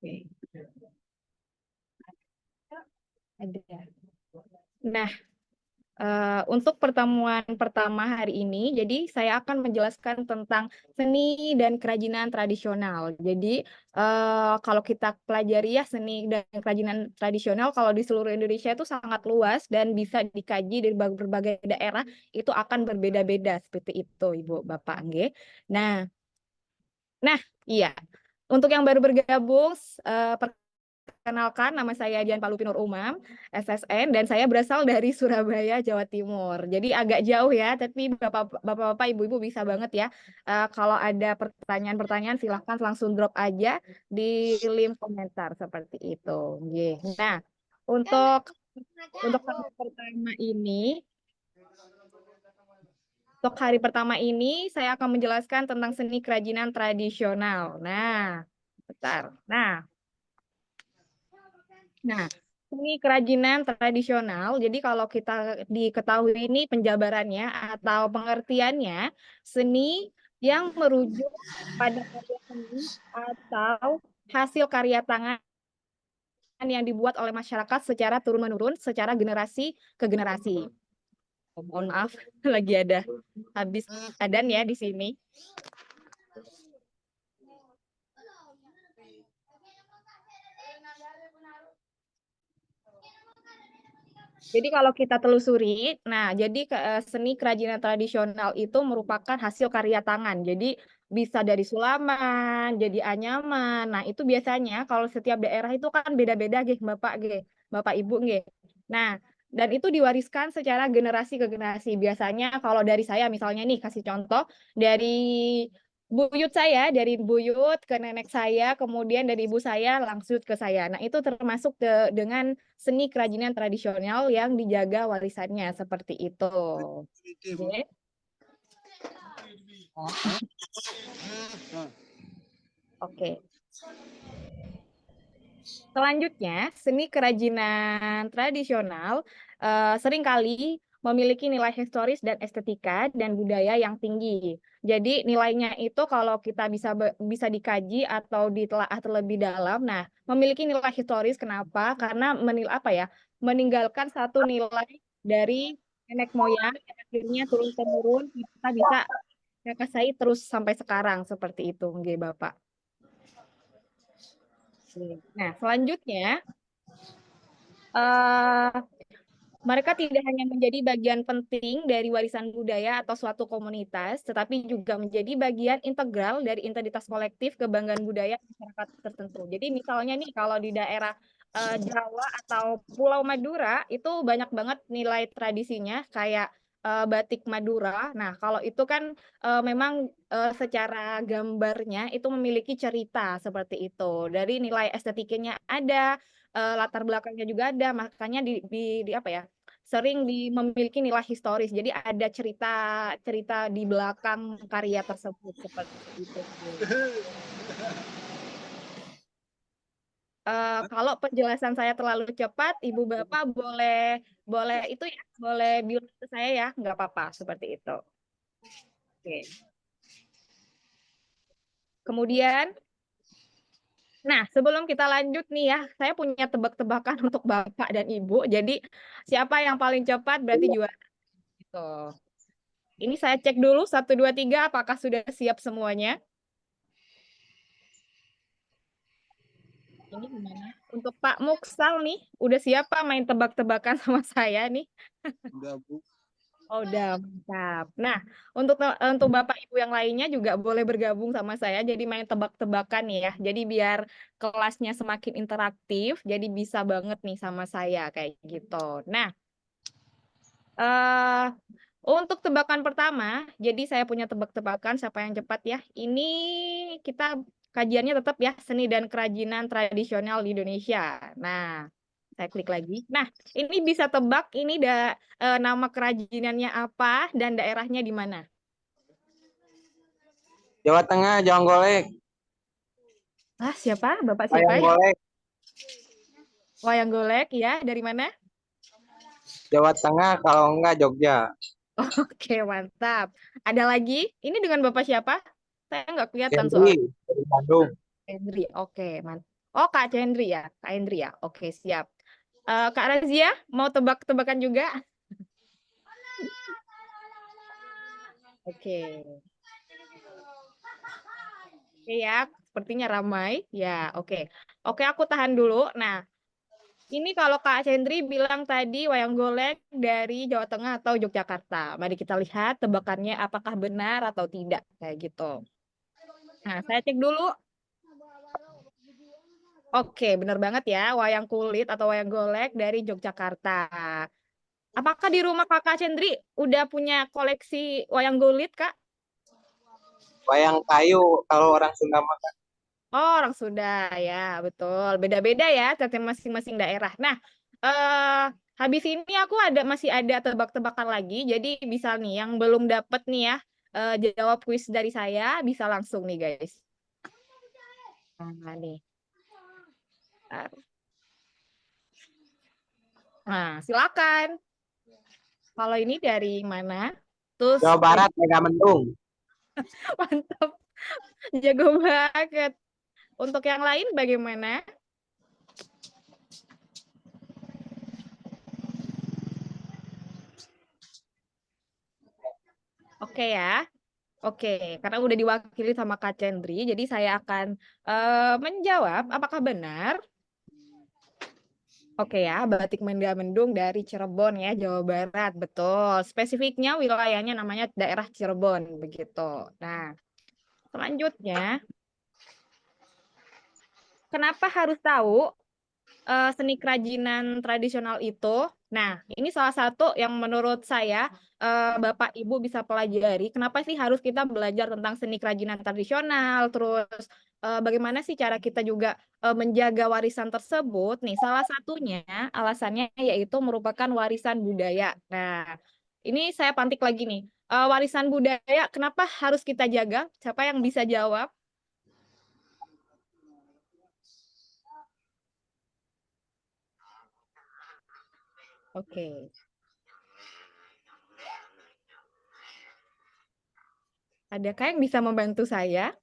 Oke. Ada. Nah, untuk pertemuan pertama hari ini, jadi saya akan menjelaskan tentang seni dan kerajinan tradisional. Jadi, kalau kita pelajari ya seni dan kerajinan tradisional kalau di seluruh Indonesia itu sangat luas dan bisa dikaji dari berbagai daerah, itu akan berbeda-beda seperti itu, Ibu, Bapak, nggih. Nah nah, iya. Untuk yang baru bergabung, perkenalkan, nama saya Dian Palupi Nur Umam, SSN, dan saya berasal dari Surabaya, Jawa Timur. Jadi agak jauh ya, tapi Bapak-bapak, Ibu-ibu bisa banget ya. Kalau ada pertanyaan-pertanyaan, silahkan langsung drop aja di link komentar seperti itu. Nggih. Nah, untuk hari pertama ini, saya akan menjelaskan tentang seni kerajinan tradisional. Nah, bentar. Nah, seni kerajinan tradisional, jadi kalau kita diketahui ini penjabarannya atau pengertiannya, seni yang merujuk pada karya seni atau hasil karya tangan yang dibuat oleh masyarakat secara turun-menurun, secara generasi ke generasi. Oh, mohon maaf, lagi ada habis adan ya di sini. Jadi kalau kita telusuri, nah jadi seni kerajinan tradisional itu merupakan hasil karya tangan. Jadi bisa dari sulaman, jadi anyaman. Nah itu biasanya kalau setiap daerah itu kan beda-beda, Bapak Ibu, nggih. Nah dan itu diwariskan secara generasi ke generasi. Biasanya kalau dari saya misalnya nih kasih contoh dari dari buyut ke nenek saya, kemudian dari ibu saya langsung ke saya. Nah, itu termasuk dengan seni kerajinan tradisional yang dijaga warisannya seperti itu. Oke. Oke. Selanjutnya, seni kerajinan tradisional seringkali memiliki nilai historis dan estetika dan budaya yang tinggi. Jadi nilainya itu kalau kita bisa dikaji atau ditelaah terlebih dalam, nah memiliki nilai historis. Kenapa? Karena meninggalkan satu nilai dari nenek moyang yang akhirnya turun temurun kita bisa kasih terus sampai sekarang seperti itu, nggih Bapak. Nah, selanjutnya eh mereka tidak hanya menjadi bagian penting dari warisan budaya atau suatu komunitas, tetapi juga menjadi bagian integral dari identitas kolektif kebanggaan budaya masyarakat tertentu. Jadi misalnya nih kalau di daerah Jawa atau Pulau Madura itu banyak banget nilai tradisinya kayak batik Madura. Nah, kalau itu kan memang secara gambarnya itu memiliki cerita seperti itu. Dari nilai estetikanya ada, latar belakangnya juga ada, makanya di apa ya? Sering memiliki nilai historis. Jadi ada cerita di belakang karya tersebut seperti itu. Kalau penjelasan saya terlalu cepat, Ibu Bapak boleh boleh itu ya, boleh bilang ke saya ya, nggak apa-apa seperti itu. Oke. Kemudian, nah sebelum kita lanjut nih ya, saya punya tebak-tebakan untuk Bapak dan Ibu. Jadi siapa yang paling cepat berarti juara. Gitu. Ini saya cek dulu 1, 2, 3 apakah sudah siap semuanya? Ini gimana? Untuk Pak Muksal nih, udah siap Pak main tebak-tebakan sama saya nih? Udah, Bu. Oh, udah mantap. Nah, untuk Bapak Ibu yang lainnya juga boleh bergabung sama saya jadi main tebak-tebakan nih ya. Jadi biar kelasnya semakin interaktif, jadi bisa banget nih sama saya kayak gitu. Nah, eh untuk tebakan pertama, jadi saya punya tebak-tebakan siapa yang cepat ya. Ini kita kajiannya tetap ya seni dan kerajinan tradisional di Indonesia. Nah, saya klik lagi. Nah, ini bisa tebak ini nama kerajinannya apa dan daerahnya di mana? Jawa Tengah, Jonggolek. Ah, siapa? Bapak siapa Wayang ya? golek. Wayang Golek ya, dari mana? Jawa Tengah, kalau enggak Jogja. Oke, mantap. Ada lagi? Ini dengan Bapak siapa? Saya nggak kelihatan Henry soalnya. dari Bandung. Henry. Oke, mantap. Oh, Kak Hendri ya, Kak Hendri ya. Oke, siap. Kak Razia, mau tebak-tebakan juga? Oke. Oke ya, sepertinya ramai. Ya, oke. Oke, aku tahan dulu. Nah, ini kalau Kak Hendri bilang tadi wayang golek dari Jawa Tengah atau Yogyakarta. Mari kita lihat tebakannya apakah benar atau tidak. Kayak gitu. Nah, saya cek dulu. Oke, benar banget ya. Wayang kulit atau wayang golek dari Yogyakarta. Apakah di rumah Kakak Cendri udah punya koleksi wayang kulit, Kak? Wayang kayu kalau orang Sunda mah. Oh, orang Sunda ya, betul. Beda-beda ya, tapi masing-masing daerah. Nah, eh habis ini aku masih ada tebak-tebakan lagi. Jadi bisa nih, yang belum dapet nih ya, jawab kuis dari saya bisa langsung nih guys. Nah, nih. Nah, silakan. Kalau ini dari mana? Terus Jawa Barat, Megamendung. mantap, jago banget. Untuk yang lain bagaimana? Oke ya. Oke, karena udah diwakili sama Kak Cendri, jadi saya akan menjawab apakah benar. Oke ya, Batik Megamendung dari Cirebon ya, Jawa Barat. Betul. Spesifiknya wilayahnya namanya daerah Cirebon begitu. Nah, selanjutnya, kenapa harus tahu seni kerajinan tradisional itu? Nah, ini salah satu yang menurut saya Bapak Ibu bisa pelajari. Kenapa sih harus kita belajar tentang seni kerajinan tradisional? Terus bagaimana sih cara kita juga menjaga warisan tersebut? Nih, salah satunya alasannya yaitu merupakan warisan budaya. Nah, ini saya pantik lagi nih. Warisan budaya, kenapa harus kita jaga? Siapa yang bisa jawab? Oke. Adakah yang bisa membantu saya?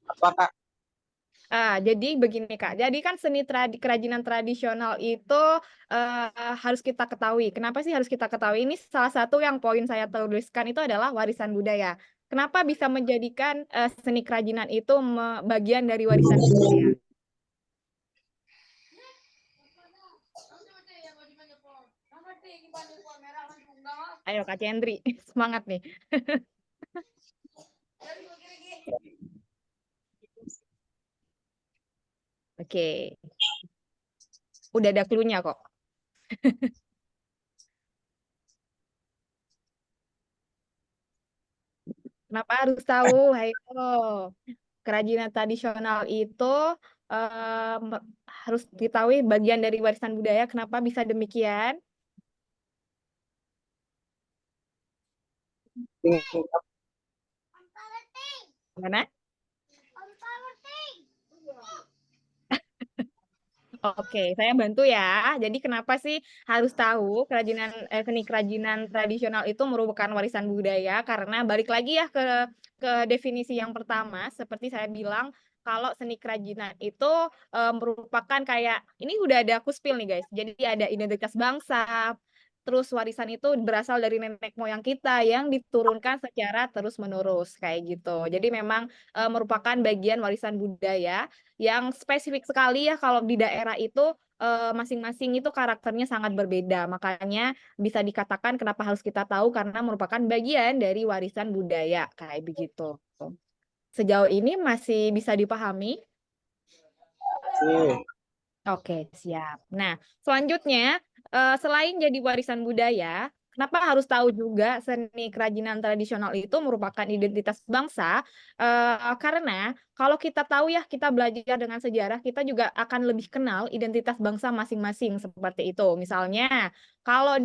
Apakah Jadi begini Kak, jadi kan kerajinan tradisional itu harus kita ketahui. Kenapa sih harus kita ketahui? Ini salah satu yang poin saya tuliskan itu adalah warisan budaya. Kenapa bisa menjadikan seni kerajinan itu bagian dari warisan budaya? Ayo Kak Cendri, semangat nih. Oke, udah ada clue-nya kok. Kenapa harus tahu? Ayo. Kerajinan tradisional itu harus diketahui bagian dari warisan budaya. Kenapa bisa demikian? Gimana? Oke, saya bantu ya. Jadi kenapa sih harus tahu seni kerajinan tradisional itu merupakan warisan budaya? Karena balik lagi ya ke definisi yang pertama, seperti saya bilang, kalau seni kerajinan itu merupakan kayak ini udah ada aku spill nih guys. Jadi ada identitas bangsa. Terus warisan itu berasal dari nenek moyang kita yang diturunkan secara terus-menerus kayak gitu. Jadi memang merupakan bagian warisan budaya yang spesifik sekali ya kalau di daerah itu masing-masing itu karakternya sangat berbeda. Makanya bisa dikatakan kenapa harus kita tahu karena merupakan bagian dari warisan budaya kayak begitu. Sejauh ini masih bisa dipahami? sih? Oke, siap. Nah, selanjutnya, selain jadi warisan budaya, kenapa harus tahu juga seni kerajinan tradisional itu merupakan identitas bangsa? Karena kalau kita tahu ya, kita belajar dengan sejarah, kita juga akan lebih kenal identitas bangsa masing-masing seperti itu. Misalnya, kalau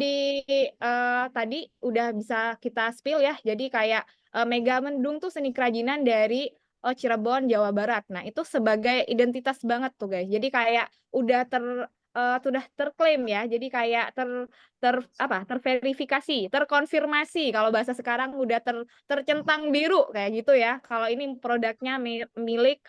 tadi udah bisa kita spill ya, jadi kayak Megamendung tuh seni kerajinan dari Cirebon, Jawa Barat. Nah, itu sebagai identitas banget tuh guys. Jadi kayak udah sudah terklaim ya. Jadi kayak terverifikasi, terkonfirmasi kalau bahasa sekarang udah tercentang biru kayak gitu ya. Kalau ini produknya milik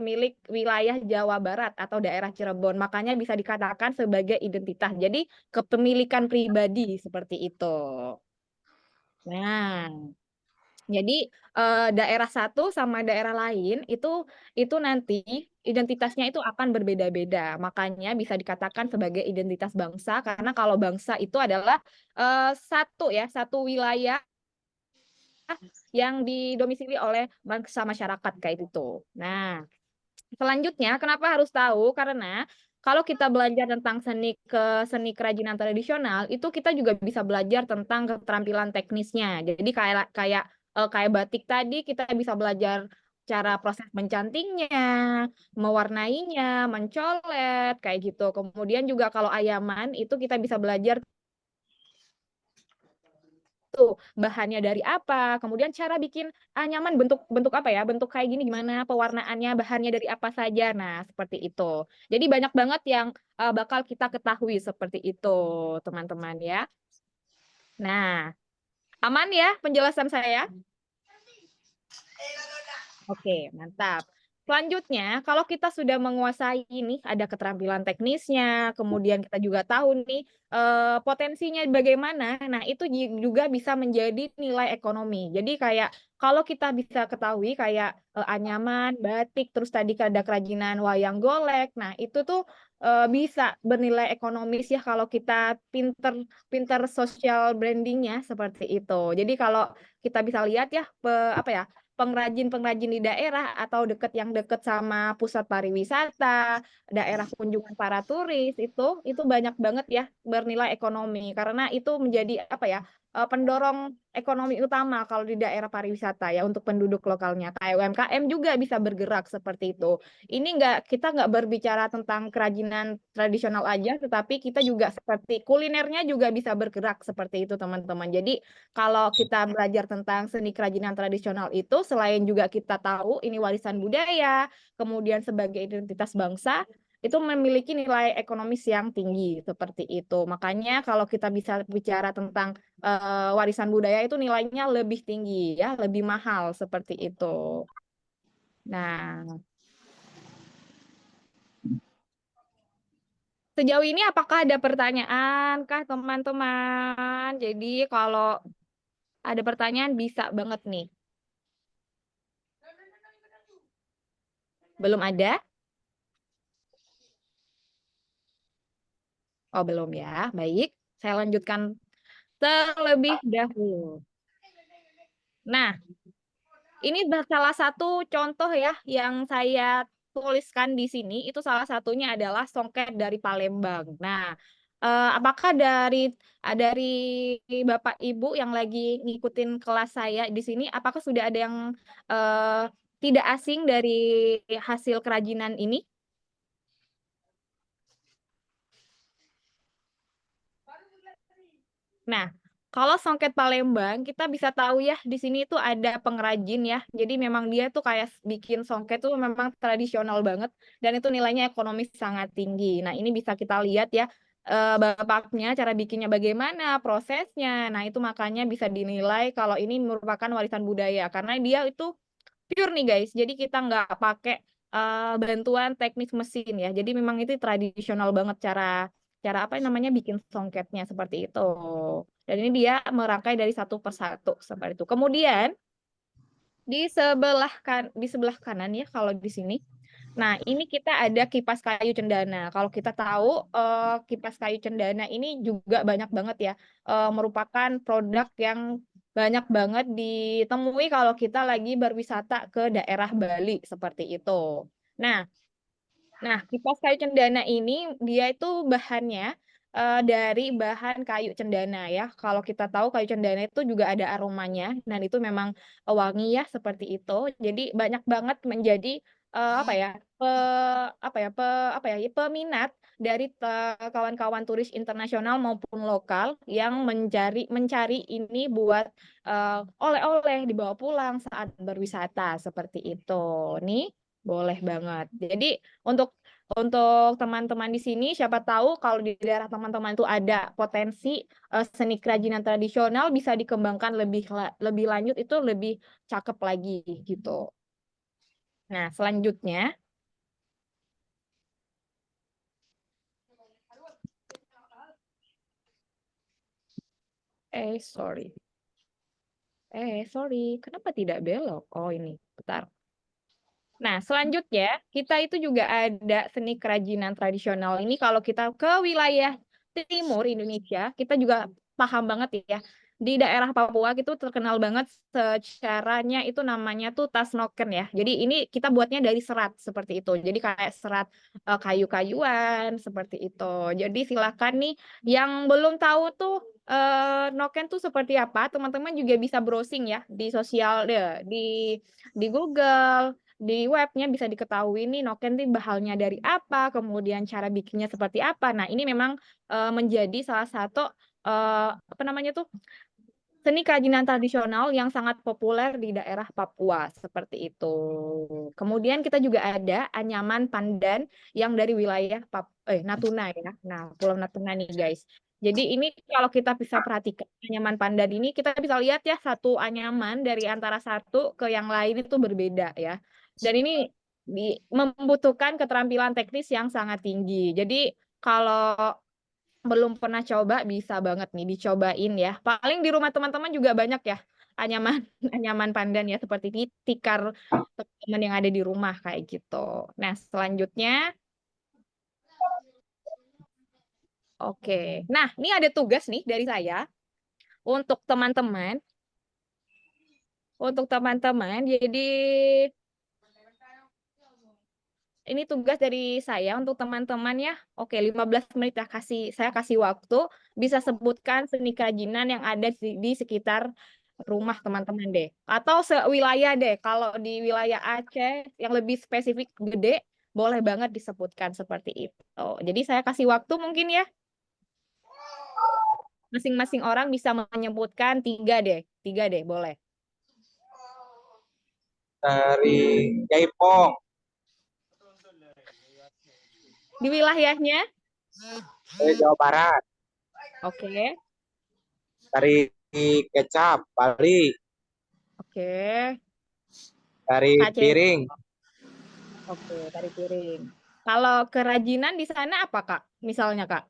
milik wilayah Jawa Barat atau daerah Cirebon. Makanya bisa dikatakan sebagai identitas. Jadi kepemilikan pribadi seperti itu. Nah, jadi daerah satu sama daerah lain itu nanti identitasnya itu akan berbeda-beda. Makanya bisa dikatakan sebagai identitas bangsa karena kalau bangsa itu adalah satu wilayah yang didomisili oleh bangsa masyarakat kayak gitu. Nah, selanjutnya kenapa harus tahu? Karena kalau kita belajar tentang seni kerajinan tradisional, itu kita juga bisa belajar tentang keterampilan teknisnya. Jadi kayak batik tadi kita bisa belajar cara proses mencantingnya, mewarnainya, mencolet kayak gitu. Kemudian juga kalau ayaman itu kita bisa belajar tuh bahannya dari apa, kemudian cara bikin anyaman bentuk bentuk apa ya, bentuk kayak gini gimana, pewarnaannya, bahannya dari apa saja. Nah, seperti itu. Jadi banyak banget yang bakal kita ketahui seperti itu, teman-teman ya. Nah, aman ya penjelasan saya? Oke, mantap. Selanjutnya, kalau kita sudah menguasai ini, ada keterampilan teknisnya, kemudian kita juga tahu nih potensinya bagaimana. Nah, itu juga bisa menjadi nilai ekonomi. Jadi kayak kalau kita bisa ketahui kayak anyaman, batik, terus tadi ada kerajinan wayang golek. Nah, itu tuh bisa bernilai ekonomis ya kalau kita pinter pinter social brandingnya seperti itu. Jadi kalau kita bisa lihat ya apa ya pengrajin-pengrajin di daerah atau deket sama pusat pariwisata, daerah kunjungan para turis itu banyak banget ya bernilai ekonomi karena itu menjadi apa ya pendorong ekonomi utama kalau di daerah pariwisata ya untuk penduduk lokalnya. Kayak UMKM juga bisa bergerak seperti itu. Ini kita nggak berbicara tentang kerajinan tradisional aja, tetapi kita juga seperti kulinernya juga bisa bergerak seperti itu teman-teman. Jadi kalau kita belajar tentang seni kerajinan tradisional itu, selain juga kita tahu ini warisan budaya, kemudian sebagai identitas bangsa, itu memiliki nilai ekonomis yang tinggi seperti itu. Makanya kalau kita bisa bicara tentang warisan budaya itu nilainya lebih tinggi ya, lebih mahal seperti itu. Nah, sejauh ini apakah ada pertanyaan kah teman-teman? Jadi kalau ada pertanyaan bisa banget nih. Belum ada? Oh, belum ya. Baik, saya lanjutkan terlebih dahulu. Nah, ini salah satu contoh ya yang saya tuliskan di sini, itu salah satunya adalah songket dari Palembang. Nah, apakah dari Bapak Ibu yang lagi ngikutin kelas saya di sini, apakah sudah ada yang eh, tidak asing dari hasil kerajinan ini? Nah, kalau songket Palembang, kita bisa tahu ya di sini tuh ada pengrajin ya. Jadi memang dia tuh kayak bikin songket tuh memang tradisional banget dan itu nilainya ekonomis sangat tinggi. Nah, ini bisa kita lihat ya bapaknya cara bikinnya bagaimana, prosesnya. Nah, itu makanya bisa dinilai kalau ini merupakan warisan budaya karena dia itu pure nih guys. Jadi kita nggak pakai bantuan teknik mesin ya. Jadi memang itu tradisional banget cara cara apa namanya bikin songketnya seperti itu. Dan ini dia merangkai dari satu persatu seperti itu. Kemudian di sebelah kanan ya kalau di sini. Nah, ini kita ada kipas kayu cendana. Kalau kita tahu kipas kayu cendana ini juga banyak banget ya merupakan produk yang banyak banget ditemui kalau kita lagi berwisata ke daerah Bali seperti itu. Nah, kipas kayu cendana ini dia itu bahannya dari bahan kayu cendana ya. Kalau kita tahu kayu cendana itu juga ada aromanya dan itu memang wangi ya seperti itu. Jadi banyak banget menjadi apa ya? Pe, apa ya? Peminat dari kawan-kawan turis internasional maupun lokal yang mencari ini buat oleh-oleh dibawa pulang saat berwisata seperti itu. Nih. Boleh banget. Jadi untuk teman-teman di sini, siapa tahu kalau di daerah teman-teman itu ada potensi seni kerajinan tradisional bisa dikembangkan lebih lanjut itu lebih cakep lagi gitu. Nah, selanjutnya, sorry. Sorry, kenapa tidak belok? Oh, ini, bentar. Nah, selanjutnya kita itu juga ada seni kerajinan tradisional ini kalau kita ke wilayah timur Indonesia, kita juga paham banget ya. Di daerah Papua itu terkenal banget secaranya itu namanya tuh tas noken ya. Jadi ini kita buatnya dari serat seperti itu. Jadi kayak serat kayu-kayuan seperti itu. Jadi silakan nih yang belum tahu tuh noken tuh seperti apa, teman-teman juga bisa browsing ya di sosial di Google, di webnya bisa diketahui nih noken ini bahannya dari apa, kemudian cara bikinnya seperti apa. Nah, ini memang menjadi salah satu apa namanya tuh seni kerajinan tradisional yang sangat populer di daerah Papua seperti itu. Kemudian kita juga ada anyaman pandan yang dari wilayah Natuna ya. Nah, Pulau Natuna nih guys. Jadi ini kalau kita bisa perhatikan anyaman pandan ini kita bisa lihat ya satu anyaman dari antara satu ke yang lain itu berbeda ya. Dan ini membutuhkan keterampilan teknis yang sangat tinggi. Jadi kalau belum pernah coba bisa banget nih dicobain ya. Paling di rumah teman-teman juga banyak ya anyaman anyaman pandan ya seperti tikar teman yang ada di rumah kayak gitu. Nah, selanjutnya oke. Nah, ini ada tugas nih dari saya untuk teman-teman. Untuk teman-teman, jadi ini tugas dari saya untuk teman-teman ya. Oke, 15 menit ya saya kasih waktu bisa sebutkan seni kerajinan yang ada di sekitar rumah teman-teman deh. Atau sewilayah deh. Kalau di wilayah Aceh yang lebih spesifik gede, boleh banget disebutkan seperti itu. Jadi saya kasih waktu mungkin ya. Masing-masing orang bisa menyebutkan 3 deh, boleh. Dari Jaipong, Di wilayahnya, dari Jawa Barat, oke. dari Kecap, Bali, Oke. dari Kak Chen. Piring, Oke, tari piring. Kalau kerajinan di sana apa, Kak? Misalnya, Kak,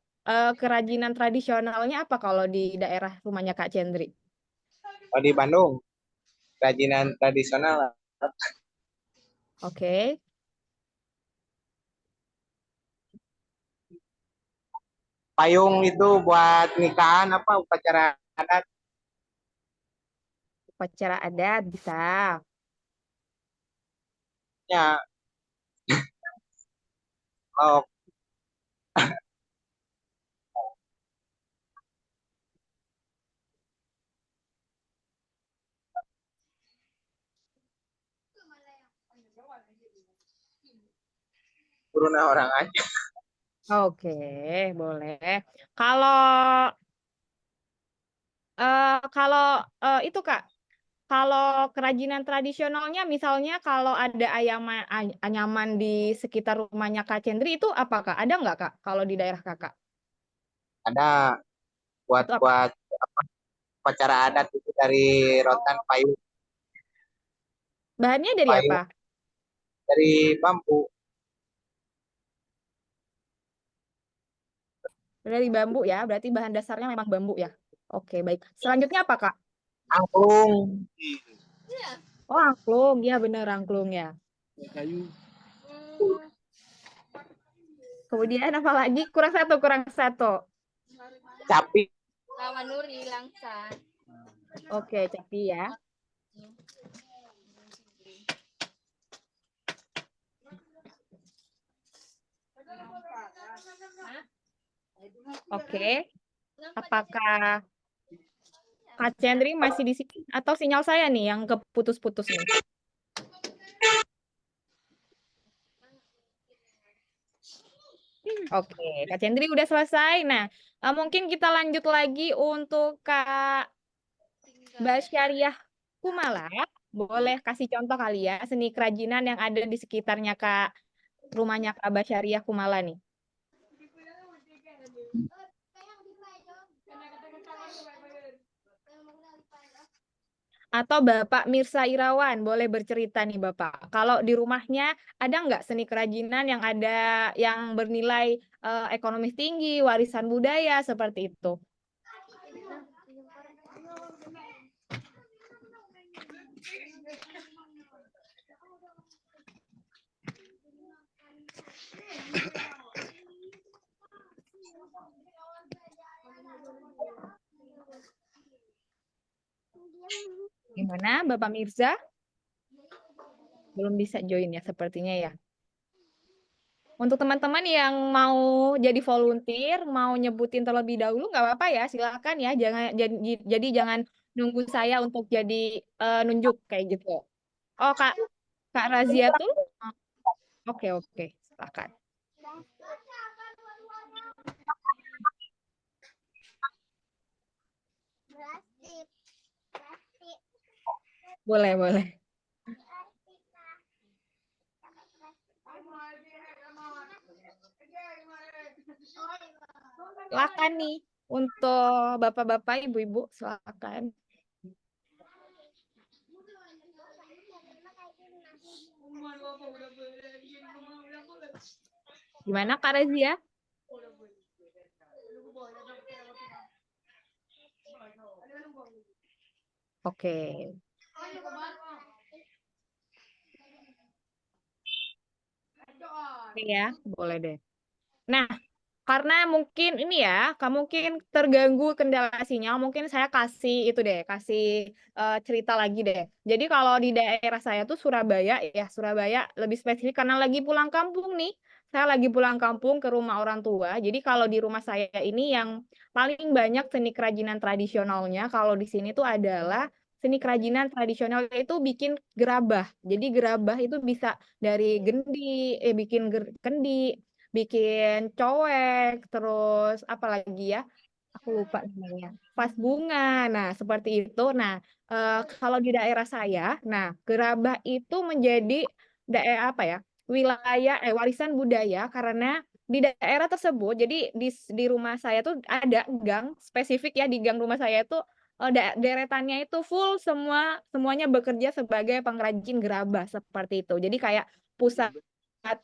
kerajinan tradisionalnya apa kalau di daerah rumahnya Kak Cendri? oh, di Bandung, kerajinan tradisional, Oke, payung itu buat nikahan apa upacara adat, upacara adat bisa. ya. Oh, turunan orang aja. Oke, boleh. Kalau kalau itu Kak, kalau kerajinan tradisionalnya misalnya kalau ada anyaman di sekitar rumahnya Kak Cendri itu apa Kak? Ada nggak Kak kalau di daerah Kakak? Ada buat Itu apa? buat upacara adat itu dari rotan payung, Bahannya dari apa? payung dari bambu, Dari bambu ya, berarti bahan dasarnya memang bambu ya. Oke, baik. Selanjutnya apa, Kak? angklung, Oh, angklung. Ya, bener angklung ya. Kemudian apa lagi? Kurang satu, kurang satu. capi, Oke, capi ya. Oke. Apakah Kak Cendri masih di sini atau sinyal saya nih yang keputus-putus nih? Oke, Kak Cendri udah selesai. Nah, mungkin kita lanjut lagi untuk Kak Basyariah Kumala. Boleh kasih contoh kali ya, seni kerajinan yang ada di sekitarnya rumahnya Kak Basyaria Kumala nih. Atau Bapak Mirsa Irawan, boleh bercerita nih Bapak. Kalau di rumahnya ada nggak seni kerajinan yang yang bernilai ekonomis tinggi, warisan budaya seperti itu? Gimana Bapak Mirza? Belum bisa join ya sepertinya ya. Untuk teman-teman yang mau jadi volunteer, mau nyebutin terlebih dahulu nggak apa-apa ya, silakan ya. Jadi jangan nunggu saya untuk jadi nunjuk kayak gitu. Oh Kak Razia tuh, oke oke, silakan. Boleh boleh. Silakan nih untuk bapak-bapak, ibu-ibu, silakan. Gimana Kak Razia? Oke. Oke ya, boleh deh. Nah, karena mungkin ini ya, kamu mungkin terganggu kendala sinyal, mungkin saya kasih itu deh, kasih cerita lagi deh. Jadi kalau di daerah saya tuh Surabaya ya, Surabaya lebih spesifik karena lagi pulang kampung nih. Saya lagi pulang kampung ke rumah orang tua. Jadi kalau di rumah saya ini yang paling banyak seni kerajinan tradisionalnya, kalau di sini tuh adalah seni kerajinan tradisional itu bikin gerabah. Jadi gerabah itu bisa dari bikin kendi, bikin cowek, terus apa lagi ya? Aku lupa namanya. Vas bunga. Nah, seperti itu. Nah, kalau di daerah saya, nah, gerabah itu menjadi daerah apa ya? Wilayah warisan budaya karena di daerah tersebut, jadi di rumah saya tuh ada gang spesifik ya di gang rumah saya itu deretannya itu full semuanya bekerja sebagai pengrajin gerabah seperti itu. Jadi kayak pusat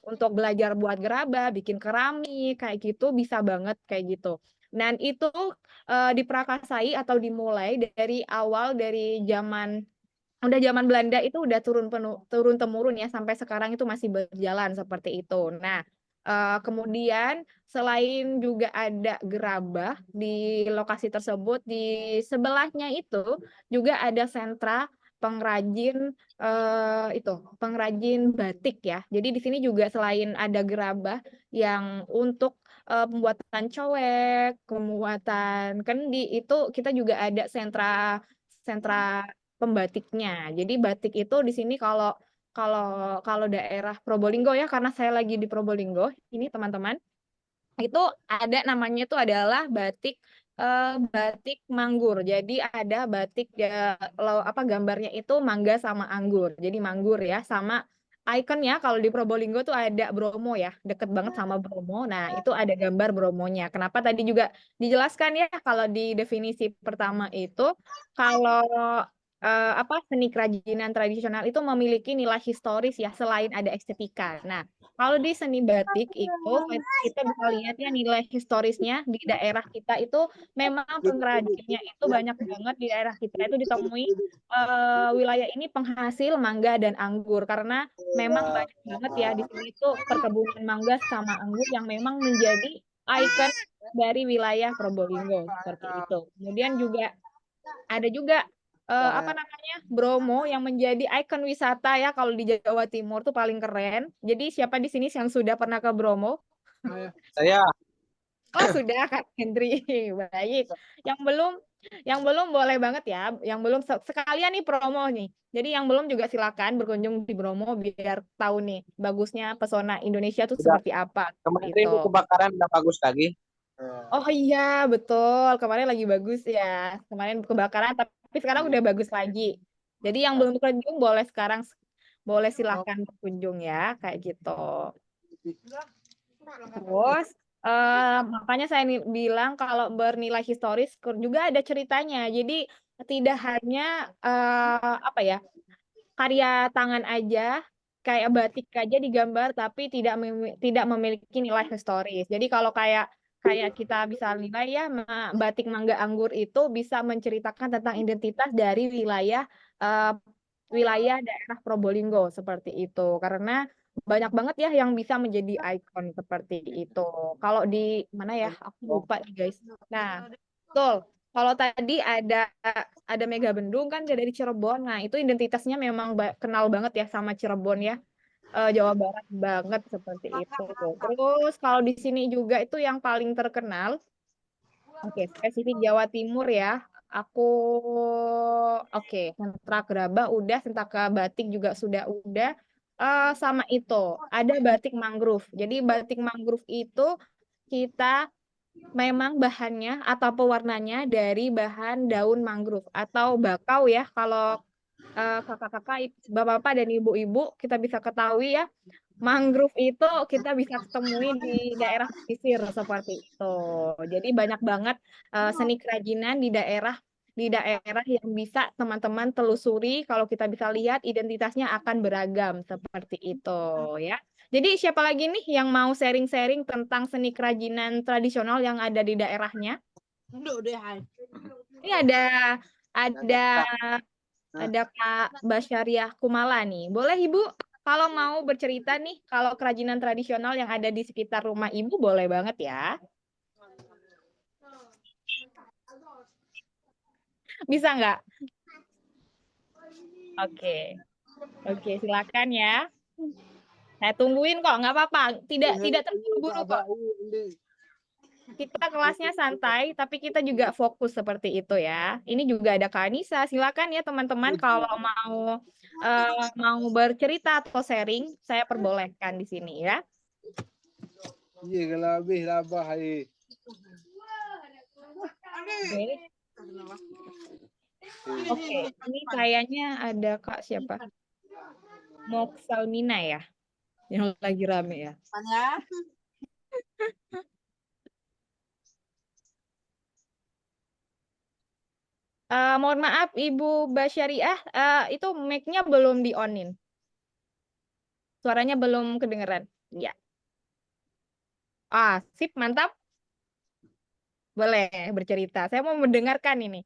untuk belajar buat gerabah, bikin keramik, kayak gitu bisa banget kayak gitu. Dan itu diprakasai atau dimulai dari awal dari zaman Belanda itu udah turun temurun ya sampai sekarang itu masih berjalan seperti itu. Nah, kemudian selain juga ada gerabah di lokasi tersebut, di sebelahnya itu juga ada sentra pengrajin itu pengrajin batik ya. Jadi di sini juga selain ada gerabah yang untuk pembuatan cowek, pembuatan kendi itu kita juga ada sentra sentra pembatiknya. Jadi batik itu di sini kalau kalau kalau daerah Probolinggo ya karena saya lagi di Probolinggo ini teman-teman itu ada namanya itu adalah batik manggur. Jadi ada batik apa gambarnya itu mangga sama anggur. Jadi manggur ya sama ikonnya kalau di Probolinggo tuh ada Bromo ya, deket banget sama Bromo. Nah, itu ada gambar Bromonya. Kenapa tadi juga dijelaskan ya kalau di definisi pertama itu kalau apa seni kerajinan tradisional itu memiliki nilai historis ya selain ada estetika. Nah, kalau di seni batik itu kita bisa lihat ya nilai historisnya di daerah kita itu memang pengrajinnya itu banyak banget di daerah kita itu ditemui wilayah ini penghasil mangga dan anggur karena memang banyak banget ya di sini itu perkebunan mangga sama anggur yang memang menjadi ikon dari wilayah Probolinggo seperti itu. Kemudian juga ada juga apa namanya Bromo yang menjadi ikon wisata ya kalau di Jawa Timur tuh paling keren. Jadi siapa di sini yang sudah pernah ke Bromo? Saya Oh sudah Kak Hendri, baik. Yang belum, yang belum boleh banget ya. Yang belum sekalian nih promo nih. Jadi yang belum juga silakan berkunjung di Bromo biar tahu nih bagusnya pesona Indonesia tuh udah seperti apa kemarin gitu. kebakaran udah bagus lagi. Oh iya betul, kemarin lagi bagus ya. Kemarin kebakaran tapi sekarang udah bagus lagi. Jadi yang belum berkunjung boleh sekarang, boleh silahkan berkunjung ya, kayak gitu. Terus makanya saya bilang kalau bernilai historis juga ada ceritanya. Jadi tidak hanya apa ya, karya tangan aja, kayak batik aja digambar tapi tidak memiliki nilai historis. Jadi kalau kayak kayak kita bisa nilai ya, batik Mangga Anggur itu bisa menceritakan tentang identitas dari eh, wilayah daerah Probolinggo seperti itu. Karena banyak banget ya yang bisa menjadi ikon seperti itu. Kalau di mana ya? Aku lupa nih guys. Nah, betul. Kalau tadi ada Mega Bendung kan dari Cirebon. Nah, itu identitasnya memang kenal banget ya sama Cirebon ya. Jawa Barat banget seperti itu. Terus kalau di sini juga itu yang paling terkenal, oke, spesifik Jawa Timur ya. Aku oke, sentra gerabah udah, sentaka batik juga sudah udah. Sama itu, ada batik mangrove. Jadi batik mangrove itu kita memang bahannya atau pewarnanya dari bahan daun mangrove atau bakau ya. Kalau kakak-kakak, bapak-bapak dan ibu-ibu kita bisa ketahui ya, mangrove itu kita bisa temui di daerah pesisir seperti itu. Jadi banyak banget seni kerajinan di daerah yang bisa teman-teman telusuri. Kalau kita bisa lihat identitasnya akan beragam seperti itu ya. Jadi siapa lagi nih yang mau sharing-sharing tentang seni kerajinan tradisional yang ada di daerahnya? Ini ada ada Kak Basyariah Kumala nih. Boleh Ibu kalau mau bercerita nih kalau kerajinan tradisional yang ada di sekitar rumah Ibu boleh banget ya. Bisa nggak? Oke. Oke, silakan ya. Saya tungguin kok, nggak apa-apa. Tidak terburu-buru kok. Kita kelasnya santai, tapi kita juga fokus seperti itu ya. Ini juga ada Kak Anissa. Silakan ya teman-teman kalau mau bercerita atau sharing, saya perbolehkan di sini ya. Iya, kalau habis labah hari. Oke, ini kayaknya ada Kak siapa? Moksalmina ya, yang lagi rame ya. Mohon maaf Ibu Basyariah, itu mic-nya belum di-on-in. Suaranya belum kedengeran. Ya. Sip, mantap. Boleh bercerita. Saya mau mendengarkan ini.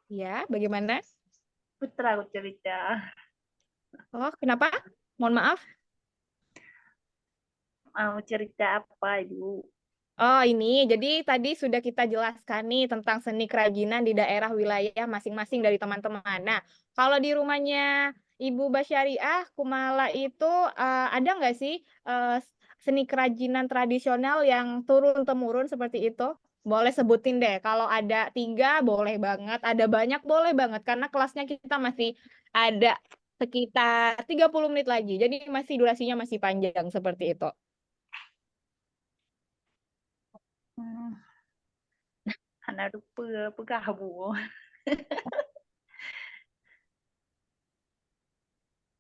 Ya, bagaimana? Putra aku cerita. Oh, kenapa? Mohon maaf. Mau cerita apa, Ibu? Oh, ini. Jadi tadi sudah kita jelaskan nih tentang seni kerajinan di daerah wilayah masing-masing dari teman-teman. Nah, kalau di rumahnya Ibu Basyariah Kumala itu ada nggak sih seni kerajinan tradisional yang turun-temurun seperti itu? Boleh sebutin deh. Kalau ada 3 boleh banget, ada banyak boleh banget karena kelasnya kita masih ada sekitar 30 menit lagi. Jadi masih durasinya masih panjang seperti itu. Anak lupa kamu.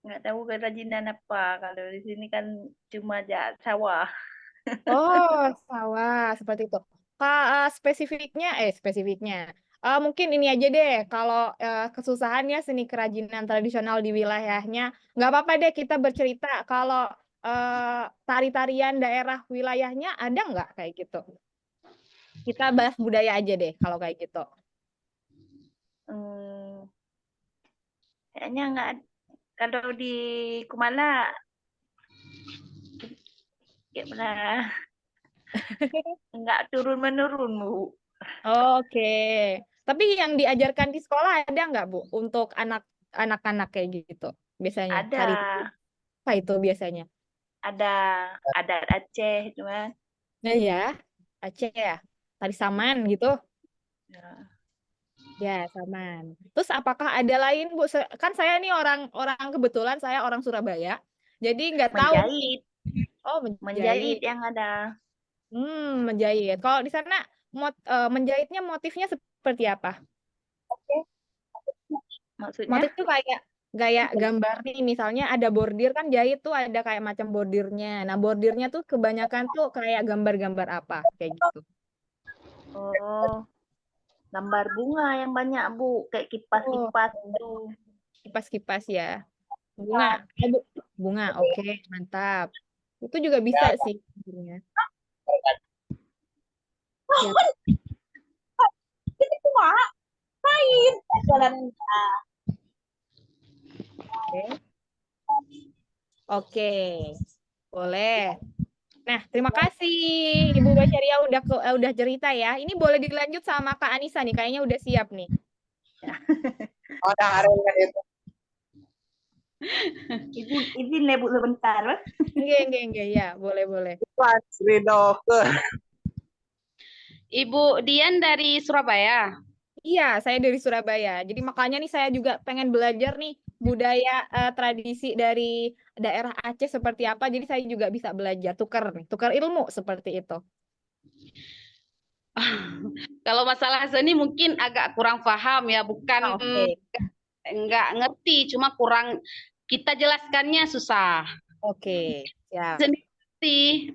Nggak tahu kerajinan apa. Kalau di sini kan cuma sawah. Oh, sawah seperti itu. Spesifiknya. Mungkin ini aja deh. Kalau kesusahannya seni kerajinan tradisional di wilayahnya, nggak apa-apa deh kita bercerita. Kalau tari-tarian daerah wilayahnya ada nggak kayak gitu? Kita bahas budaya aja deh kalau kayak gitu. Kayaknya nggak. Kalau di Kumala, kayak pernah nggak turun-menurun, Bu. Oke. Tapi yang diajarkan di sekolah ada nggak, Bu, untuk anak-anak kayak gitu? Biasanya Ada, tari apa itu biasanya? ada adat Aceh, cuma Nah ya, Aceh ya, tari saman gitu. Ya, saman. Terus apakah ada lain, Bu? Kan saya nih orang kebetulan saya orang Surabaya. Jadi nggak tahu nih. menjahit, Oh, menjahit menjahit. yang ada. Menjahit. Kalau di sana menjahitnya motifnya seperti apa? Maksudnya? Motif tuh kayak gambar nih, misalnya ada bordir kan jahit tuh ada kayak macam bordirnya. Nah, bordirnya tuh kebanyakan tuh kayak gambar-gambar apa kayak gitu. Oh, gambar bunga yang banyak, Bu. Kayak kipas-kipas itu. Kipas-kipas ya. Bunga. Bunga. Oke, mantap. Itu juga bisa sih sebenarnya. Ya. Oke. Boleh. Nah, terima kasih Ibu Basyaria udah cerita ya. Ini boleh dilanjut sama Kak Anissa nih, kayaknya udah siap nih. Oh, dah hari itu. Izin ya, Bu, sebentar. Enggak, ya, boleh. Pak Ridho ke. Ibu Dian dari Surabaya. Iya, saya dari Surabaya. Jadi makanya nih saya juga pengen belajar nih budaya tradisi dari daerah Aceh seperti apa. Jadi saya juga bisa belajar, tukar ilmu seperti itu. Kalau masalah seni mungkin agak kurang paham ya, bukan Oke. nggak ngerti, cuma kurang kita jelaskannya susah. Oke, siap. Sendiri.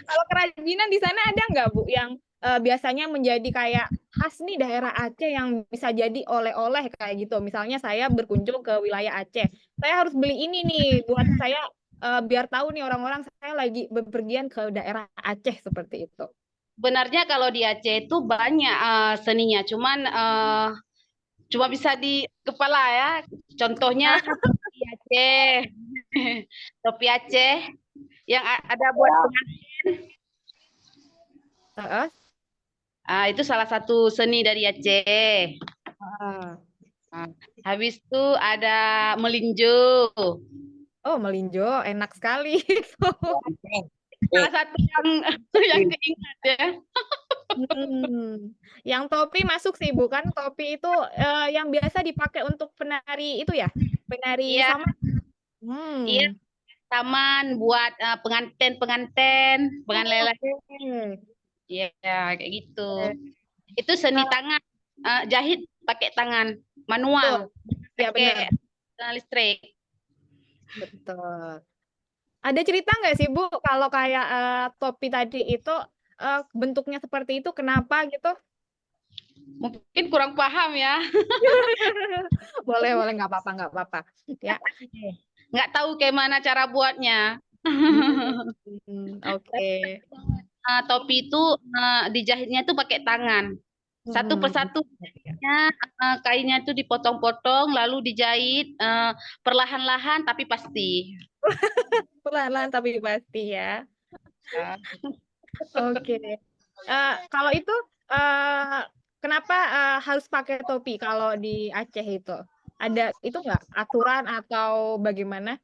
Kalau kerajinan di sana ada nggak, Bu, yang biasanya menjadi kayak khas nih daerah Aceh yang bisa jadi oleh-oleh kayak gitu. Misalnya saya berkunjung ke wilayah Aceh, saya harus beli ini nih buat saya biar tahu nih orang-orang saya lagi bepergian ke daerah Aceh seperti itu. Sebenarnya kalau di Aceh itu banyak seninya, cuman cuma bisa di kepala ya. Contohnya topi Aceh, topi Aceh yang ada buat pengantin. Heeh. Itu salah satu seni dari Aceh. Habis itu ada melinjo. Oh, melinjo, enak sekali. Salah satu yang diingat ya. Yang topi masuk sih, bukan? Topi itu yang biasa dipakai untuk penari itu ya? Penari Iya. sama? Iya, taman buat pengantin lelaki. Iya, kayak gitu. Itu seni tangan, jahit pakai tangan, manual, Ya, pakai listrik. Betul. Ada cerita nggak sih, Bu, kalau kayak topi tadi itu bentuknya seperti itu, kenapa gitu? Mungkin kurang paham ya. Boleh, nggak apa-apa. Ya. Nggak tahu kayak mana cara buatnya. Oke. Topi itu dijahitnya itu pakai tangan. Satu persatu kainnya itu dipotong-potong lalu dijahit perlahan-lahan tapi pasti. Perlahan-lahan tapi pasti ya. Oke. Kalau itu kenapa harus pakai topi kalau di Aceh itu? Ada itu nggak aturan atau bagaimana?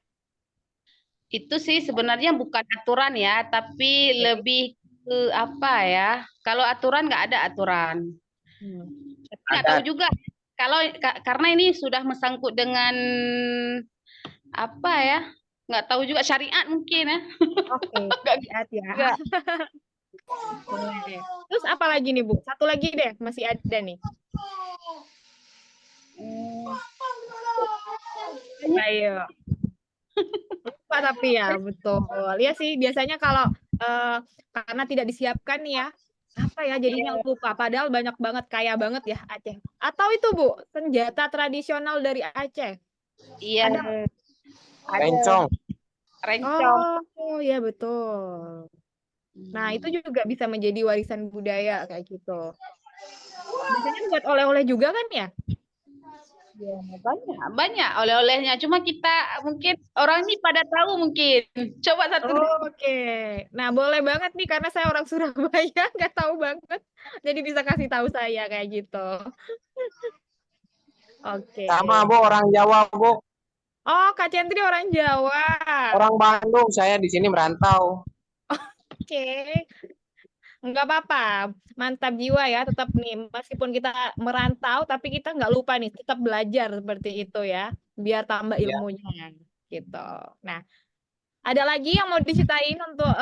Itu sih sebenarnya bukan aturan ya, tapi lebih ke apa ya? Kalau aturan nggak ada aturan. Tapi nggak tahu juga. Karena ini sudah mesangkut dengan apa ya? Nggak tahu juga syariat mungkin ya. Oke, syariat ya. Boleh. Terus apa lagi nih, Bu? Satu lagi deh, masih ada nih. Ayo. Lupa tapi ya, betul. Ya sih, biasanya kalau karena tidak disiapkan nih ya, apa ya jadinya lupa. Padahal banyak banget, kaya banget ya Aceh. Atau itu, Bu, senjata tradisional dari Aceh. Iya. Rencong. Oh, ya betul. Nah, itu juga bisa menjadi warisan budaya kayak gitu. Biasanya buat oleh-oleh juga kan ya? Ya, banyak oleh-olehnya. Cuma kita mungkin orang ini pada tahu mungkin. Coba satu. Oke. Nah, boleh banget nih karena saya orang Surabaya, nggak tahu banget. Jadi bisa kasih tahu saya kayak gitu. Oke. Sama, Bu, orang Jawa, Bu. Oh, Kak Centri orang Jawa. Orang Bandung, saya di sini merantau. Oke. Nggak apa-apa. Mantap jiwa ya, tetap nih. Meskipun kita merantau, tapi kita nggak lupa nih, tetap belajar seperti itu ya. Biar tambah ilmunya. Gitu. Nah, ada lagi yang mau diceritain untuk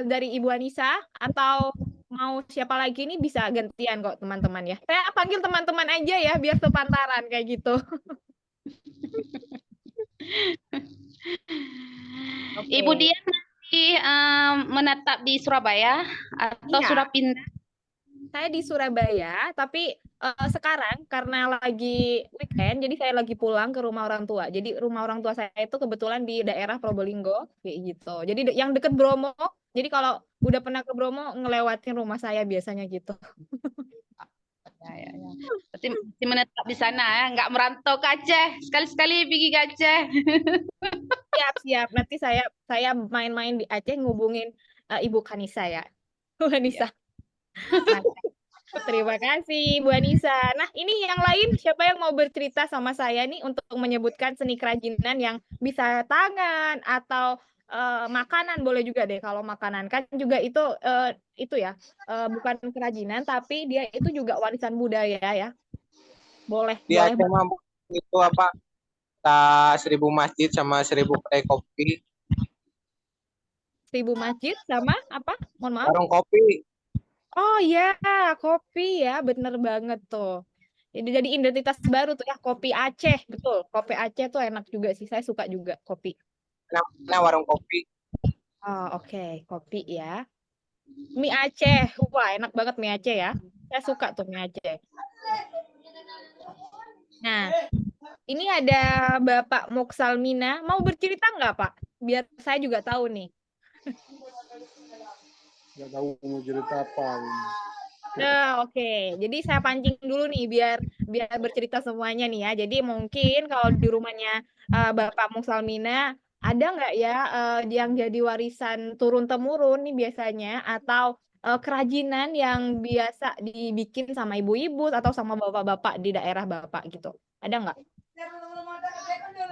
dari Ibu Anissa? Atau mau siapa lagi nih bisa gantian kok teman-teman ya. Saya panggil teman-teman aja ya biar sepantaran kayak gitu. Ibu Oke. Dian masih menetap di Surabaya atau Iya. sudah pindah? Saya di Surabaya, tapi sekarang karena lagi weekend, jadi saya lagi pulang ke rumah orang tua. Jadi rumah orang tua saya itu kebetulan di daerah Probolinggo, kayak gitu. Jadi yang deket Bromo. Jadi kalau udah pernah ke Bromo, ngelewatin rumah saya biasanya gitu. Ya. Berarti masih menetap di sana ya, nggak merantau ke Aceh. Sekali-sekali pergi ke Aceh. Siap. Nanti saya main-main di Aceh ngubungin Ibu Kanisa ya. Bu Anissa. Mantap. Terima kasih Bu Anissa. Nah, ini yang lain siapa yang mau bercerita sama saya nih untuk menyebutkan seni kerajinan yang bisa tangan atau makanan boleh juga deh. Kalau makanan kan juga itu ya bukan kerajinan tapi dia itu juga warisan budaya ya. Boleh. Di Aceh mah itu apa? 1000 masjid sama 1000 kedai kopi. 1000 masjid sama apa? Mohon maaf. Warung kopi. Oh ya, kopi ya, bener banget tuh. Jadi identitas baru tuh ya, kopi Aceh, betul. Kopi Aceh tuh enak juga sih, saya suka juga kopi. Namanya warung kopi. Oh oke, kopi ya. Mie Aceh, wah enak banget mie Aceh ya. Saya suka tuh mie Aceh. Nah, ini ada Bapak Moksalmina, mau bercerita nggak Pak? Biar saya juga tahu nih. Nggak tahu mau cerita apa. Oke. Jadi saya pancing dulu nih biar bercerita semuanya nih ya. Jadi mungkin kalau di rumahnya Bapak Muksalmina ada nggak ya yang jadi warisan turun temurun nih biasanya atau kerajinan yang biasa dibikin sama ibu-ibu atau sama bapak-bapak di daerah Bapak gitu. Ada nggak?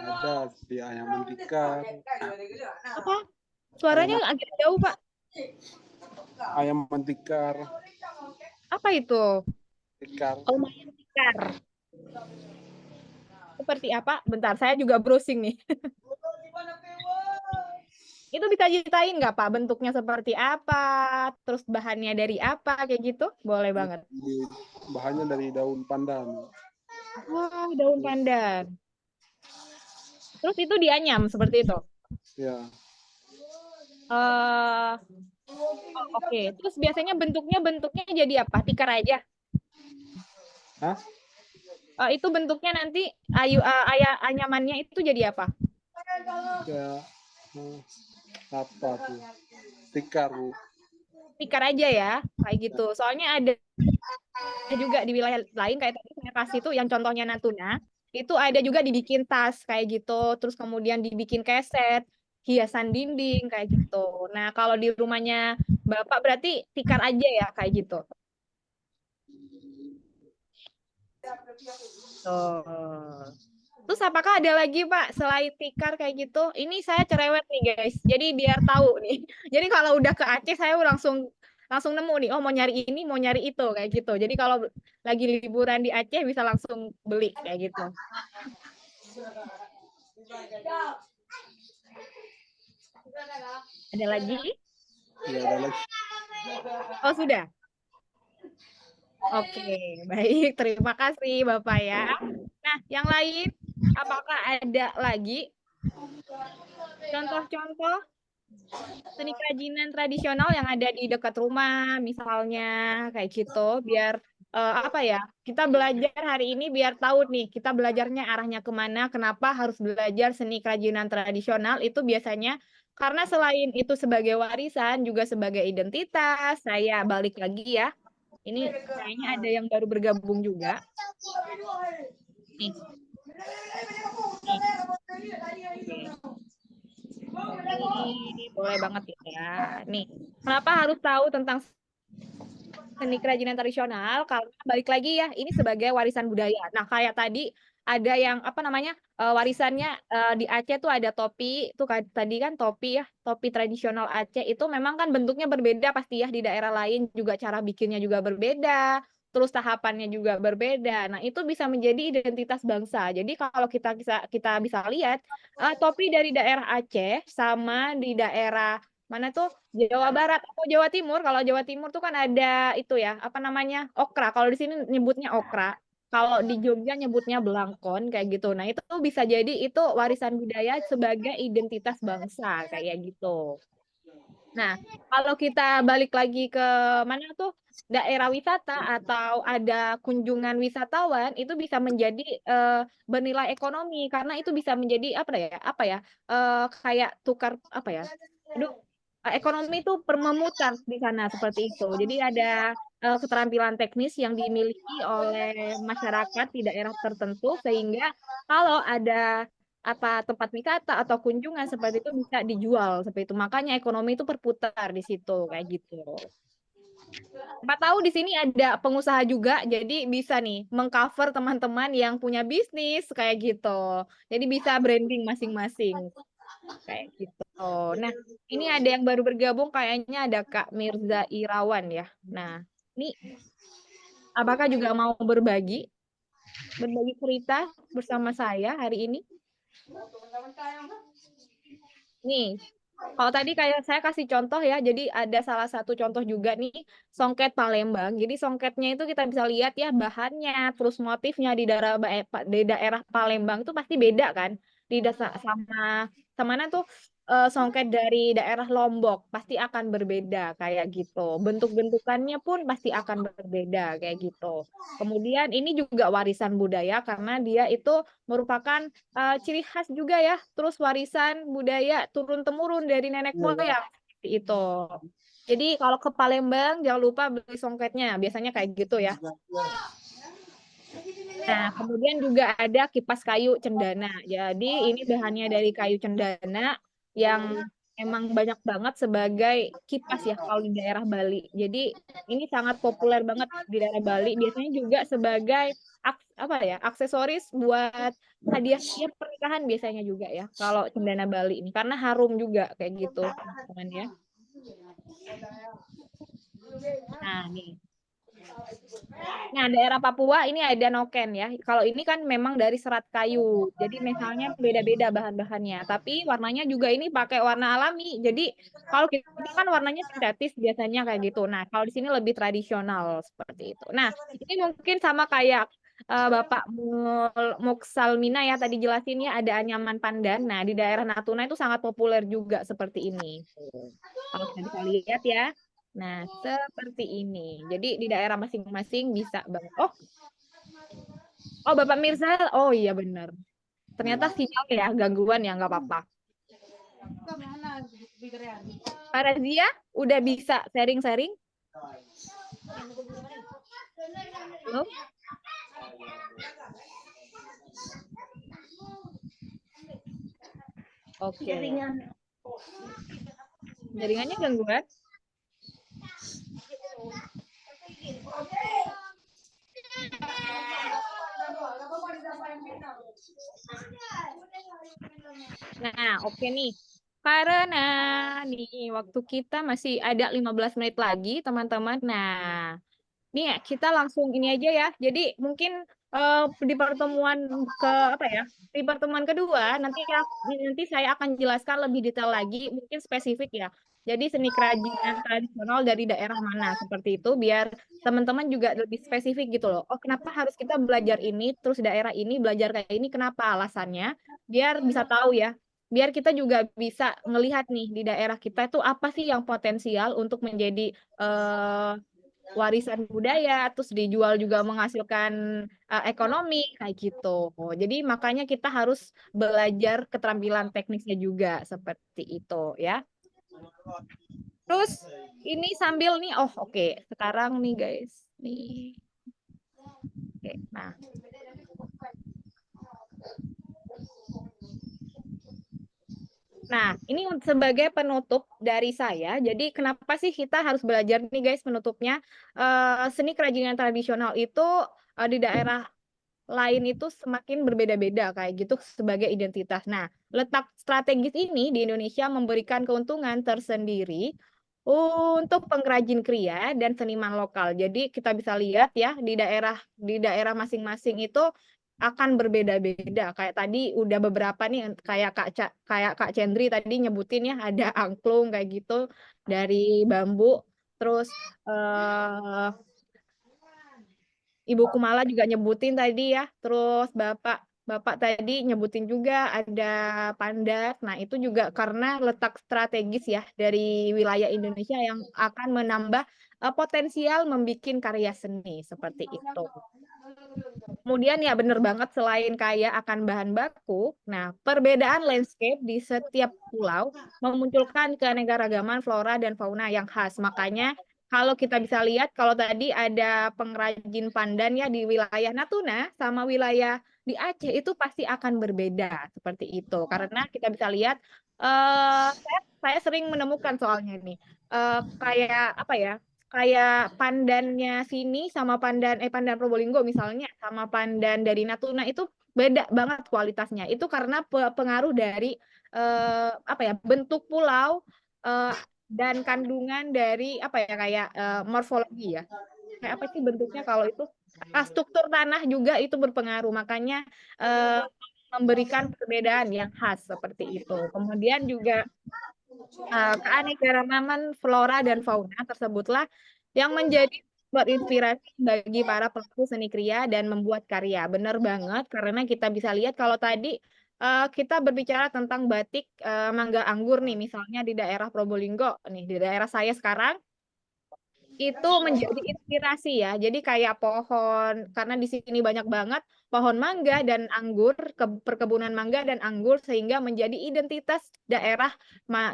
Ada di ayam mentikar, Apa? Suaranya agak jauh Pak. ayam mentikar, Apa itu? tikar. Oh, ayam tikar. Seperti apa? Bentar, saya juga browsing nih. Itu bisa ceritain nggak Pak? Bentuknya seperti apa? Terus bahannya dari apa? Kayak gitu? Boleh banget. Bahannya dari daun pandan. Wah, daun pandan. Terus itu dianyam seperti itu? Ya, Oke. Terus biasanya bentuknya jadi apa? Tikar aja? hah? Itu bentuknya nanti anyamannya itu jadi apa? Ya, apa tuh? Tikar, Bu. Tikar aja ya, kayak gitu. Soalnya ada juga di wilayah lain kayak tadi saya kasih tuh yang contohnya Natuna, itu ada juga dibikin tas kayak gitu, terus kemudian dibikin keset, hiasan dinding kayak gitu. Nah, kalau di rumahnya Bapak berarti tikar aja ya kayak gitu. Tuh. Terus apakah ada lagi Pak selain tikar kayak gitu? Ini saya cerewet nih guys. Jadi biar tahu nih. Jadi kalau udah ke Aceh saya langsung nemu nih. Oh mau nyari ini, mau nyari itu kayak gitu. Jadi kalau lagi liburan di Aceh bisa langsung beli kayak gitu. Ada lagi? Ya, ada lagi. Oh sudah. Oke, baik. Terima kasih Bapak ya. Nah, yang lain apakah ada lagi contoh-contoh seni kerajinan tradisional yang ada di dekat rumah, misalnya kayak gitu, biar apa ya, kita belajar hari ini biar tahu nih, kita belajarnya arahnya kemana, kenapa harus belajar seni kerajinan tradisional, itu biasanya karena selain itu sebagai warisan, juga sebagai identitas, saya balik lagi ya, ini kayaknya ada yang baru bergabung juga. Nih. Ini boleh banget ya. Nih, kenapa harus tahu tentang seni kerajinan tradisional? Karena balik lagi ya, ini sebagai warisan budaya. Nah, kayak tadi ada yang apa namanya warisannya di Aceh tuh ada topi, tuh tadi kan topi ya, topi tradisional Aceh itu memang kan bentuknya berbeda pasti ya di daerah lain juga cara bikinnya juga berbeda. Terus tahapannya juga berbeda. Nah, itu bisa menjadi identitas bangsa. Jadi kalau kita bisa lihat topi dari daerah Aceh sama di daerah mana tuh Jawa Barat atau Jawa Timur. Kalau Jawa Timur tuh kan ada itu ya, apa namanya? Okra. Kalau di sini nyebutnya okra. Kalau di Jogja nyebutnya belangkon kayak gitu. Nah, itu tuh bisa jadi itu warisan budaya sebagai identitas bangsa kayak gitu. Nah, kalau kita balik lagi ke mana tuh daerah wisata atau ada kunjungan wisatawan itu bisa menjadi bernilai ekonomi karena itu bisa menjadi kayak tukar apa ya? Aduh, ekonomi itu memutar di sana seperti itu. Jadi ada keterampilan teknis yang dimiliki oleh masyarakat di daerah tertentu sehingga kalau ada apa tempat wisata atau kunjungan seperti itu bisa dijual seperti itu. Makanya ekonomi itu berputar di situ kayak gitu. Siapa tahu di sini ada pengusaha juga, jadi bisa nih mengcover teman-teman yang punya bisnis kayak gitu. Jadi bisa branding masing-masing kayak gitu. Nah, ini ada yang baru bergabung kayaknya ada Kak Mirza Irawan ya. Nah, ini apakah juga mau berbagi cerita bersama saya hari ini? Nih, kalau tadi kayak saya kasih contoh ya, jadi ada salah satu contoh juga nih, songket Palembang. Jadi songketnya itu kita bisa lihat ya bahannya, terus motifnya di daerah Palembang itu pasti beda kan? Di sama mana tuh songket dari daerah Lombok pasti akan berbeda kayak gitu. Bentuk-bentukannya pun pasti akan berbeda kayak gitu. Kemudian ini juga warisan budaya karena dia itu merupakan ciri khas juga ya, terus warisan budaya turun-temurun dari nenek moyang seperti itu. Jadi kalau ke Palembang jangan lupa beli songketnya, biasanya kayak gitu ya. Nah, kemudian juga ada kipas kayu cendana. Jadi ini bahannya dari kayu cendana yang emang banyak banget sebagai kipas ya kalau di daerah Bali. Jadi ini sangat populer banget di daerah Bali. Biasanya juga sebagai aksesoris buat hadiah pernikahan biasanya juga ya kalau cendana Bali ini karena harum juga kayak gitu teman-teman ya. Nah, nih. Nah, daerah Papua ini ada noken ya. Kalau ini kan memang dari serat kayu. Jadi misalnya beda-beda bahan-bahannya. Tapi warnanya juga ini pakai warna alami. Jadi kalau kita kan warnanya sintetis biasanya kayak gitu. Nah, kalau di sini lebih tradisional seperti itu. Nah, ini mungkin sama kayak Bapak Muksalmina ya tadi jelasin ya ada anyaman pandan. Nah, di daerah Natuna itu sangat populer juga seperti ini. Kalau kita bisa lihat ya. Nah, seperti ini. Jadi di daerah masing-masing bisa banget. Oh, Bapak Mirza. Oh iya benar. Ternyata sinyal ya, gangguan ya, nggak apa-apa. Pak Razia, udah bisa sharing-sharing? Halo? Oke. Jaringannya gangguan? Nah, oke nih. Karena nih waktu kita masih ada 15 menit lagi, teman-teman. Nah, nih kita langsung ini aja ya. Jadi mungkin di pertemuan di pertemuan kedua nanti saya akan jelaskan lebih detail lagi, mungkin spesifik ya. Jadi seni kerajinan tradisional dari daerah mana seperti itu, biar teman-teman juga lebih spesifik gitu loh. Oh, kenapa harus kita belajar ini, terus daerah ini belajar kayak ini, kenapa alasannya? Biar bisa tahu ya. Biar kita juga bisa ngelihat nih di daerah kita itu apa sih yang potensial untuk menjadi warisan budaya, terus dijual juga menghasilkan ekonomi kayak gitu. Jadi makanya kita harus belajar keterampilan teknisnya juga seperti itu ya. Terus ini sambil nih, oke. Sekarang nih guys, nih. Oke, nah. Nah, ini sebagai penutup dari saya. Jadi kenapa sih kita harus belajar nih guys penutupnya? Seni kerajinan tradisional itu di daerah lain itu semakin berbeda-beda kayak gitu sebagai identitas. Nah, letak strategis ini di Indonesia memberikan keuntungan tersendiri untuk pengrajin kria dan seniman lokal. Jadi kita bisa lihat ya di daerah masing-masing itu akan berbeda-beda. Kayak tadi udah beberapa nih kayak Kak Cendri tadi nyebutin ya, ada angklung kayak gitu dari bambu. Terus Ibu Kumala juga nyebutin tadi ya. Terus Bapak tadi nyebutin juga ada Pandak. Nah, itu juga karena letak strategis ya dari wilayah Indonesia yang akan menambah potensial membuat karya seni seperti itu. Kemudian ya bener banget selain kaya akan bahan baku, nah perbedaan landscape di setiap pulau memunculkan keanekaragaman flora dan fauna yang khas. Makanya kalau kita bisa lihat kalau tadi ada pengrajin pandan ya di wilayah Natuna sama wilayah di Aceh itu pasti akan berbeda seperti itu. Karena kita bisa lihat saya sering menemukan soalnya nih kayak apa ya? Kayak pandannya sini sama pandan Probolinggo misalnya sama pandan dari Natuna itu beda banget kualitasnya. Itu karena pengaruh dari apa ya bentuk pulau eh, dan kandungan dari apa ya kayak morfologi ya. Kayak apa sih bentuknya kalau itu struktur tanah juga itu berpengaruh. Makanya eh, memberikan perbedaan yang khas seperti itu. Kemudian juga keanekaragaman flora dan fauna tersebutlah yang menjadi berinspirasi bagi para pelaku seni kriya dan membuat karya. Benar banget, karena kita bisa lihat kalau tadi kita berbicara tentang batik mangga anggur nih, misalnya di daerah Probolinggo, nih di daerah saya sekarang, itu menjadi inspirasi ya. Jadi kayak pohon, karena di sini banyak banget pohon mangga dan anggur, perkebunan mangga dan anggur sehingga menjadi identitas daerah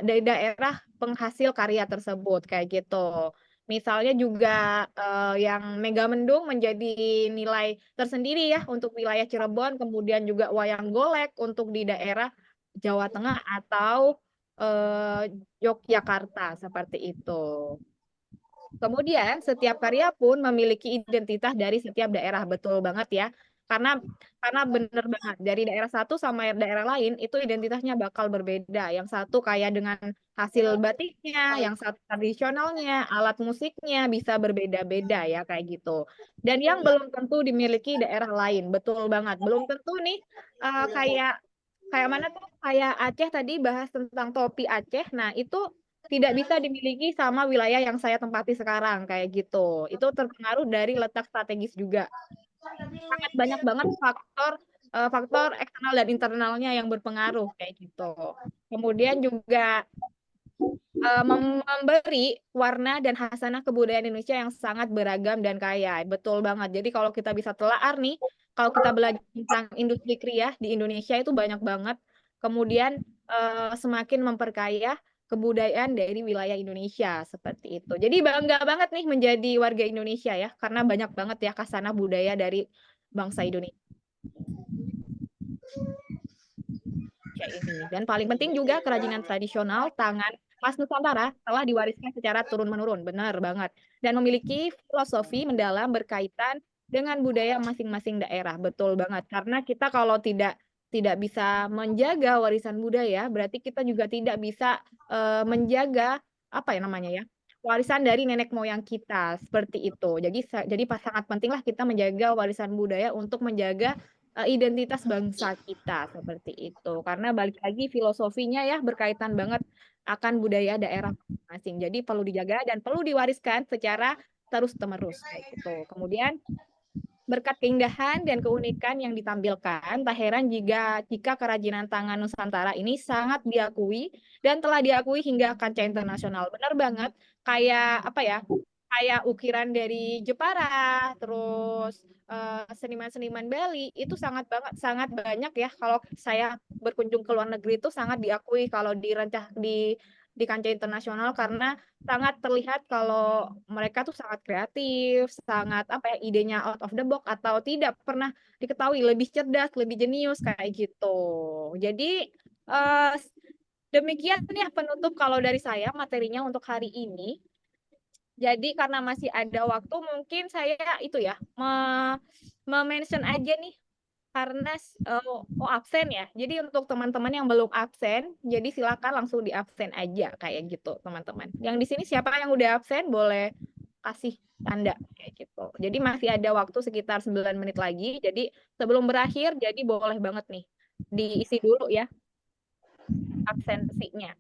dari daerah penghasil karya tersebut kayak gitu. Misalnya juga yang Megamendung menjadi nilai tersendiri ya untuk wilayah Cirebon, kemudian juga wayang golek untuk di daerah Jawa Tengah atau Yogyakarta seperti itu. Kemudian setiap karya pun memiliki identitas dari setiap daerah, betul banget ya. Karena bener banget dari daerah satu sama daerah lain itu identitasnya bakal berbeda. Yang satu kaya dengan hasil batiknya, yang satu tradisionalnya, alat musiknya bisa berbeda-beda ya kayak gitu. Dan yang belum tentu dimiliki daerah lain, betul banget. Belum tentu nih kayak kayak mana tuh kayak Aceh tadi bahas tentang topi Aceh. Nah, itu tidak bisa dimiliki sama wilayah yang saya tempati sekarang kayak gitu. Itu terpengaruh dari letak strategis juga. Sangat banyak banget faktor eksternal dan internalnya yang berpengaruh kayak gitu. Kemudian juga memberi warna dan khasanah kebudayaan Indonesia yang sangat beragam dan kaya. Betul banget. Jadi kalau kita bisa telaah nih, kalau kita belajar tentang industri kriya di Indonesia itu banyak banget. Kemudian semakin memperkaya kebudayaan dari wilayah Indonesia seperti itu. Jadi bangga banget nih menjadi warga Indonesia ya, karena banyak banget ya khasanah budaya dari bangsa Indonesia ini. Dan paling penting juga kerajinan tradisional tangan khas Nusantara telah diwariskan secara turun-menurun, benar banget. Dan memiliki filosofi mendalam berkaitan dengan budaya masing-masing daerah, betul banget. Karena kita kalau tidak bisa menjaga warisan budaya, berarti kita juga tidak bisa menjaga apa ya namanya ya, warisan dari nenek moyang kita seperti itu. Jadi sangat pentinglah kita menjaga warisan budaya untuk menjaga identitas bangsa kita seperti itu. Karena balik lagi filosofinya ya berkaitan banget akan budaya daerah masing-masing. Jadi perlu dijaga dan perlu diwariskan secara terus-menerus kayak gitu. Kemudian berkat keindahan dan keunikan yang ditampilkan, tak heran jika kerajinan tangan Nusantara ini sangat diakui dan telah diakui hingga kancah internasional. Benar banget, kayak apa ya? Kayak ukiran dari Jepara, terus seniman-seniman Bali itu sangat banyak ya. Kalau saya berkunjung ke luar negeri itu sangat diakui kalau di kancah internasional karena sangat terlihat kalau mereka tuh sangat kreatif, sangat apa ya idenya out of the box atau tidak pernah diketahui lebih cerdas, lebih jenius kayak gitu. Jadi demikian ya penutup kalau dari saya materinya untuk hari ini. Jadi karena masih ada waktu mungkin saya itu ya mention aja nih karena absen ya. Jadi untuk teman-teman yang belum absen, jadi silakan langsung di absen aja kayak gitu, teman-teman. Yang di sini siapa yang udah absen boleh kasih tanda kayak gitu. Jadi masih ada waktu sekitar 9 menit lagi. Jadi sebelum berakhir, jadi boleh banget nih diisi dulu ya absensinya.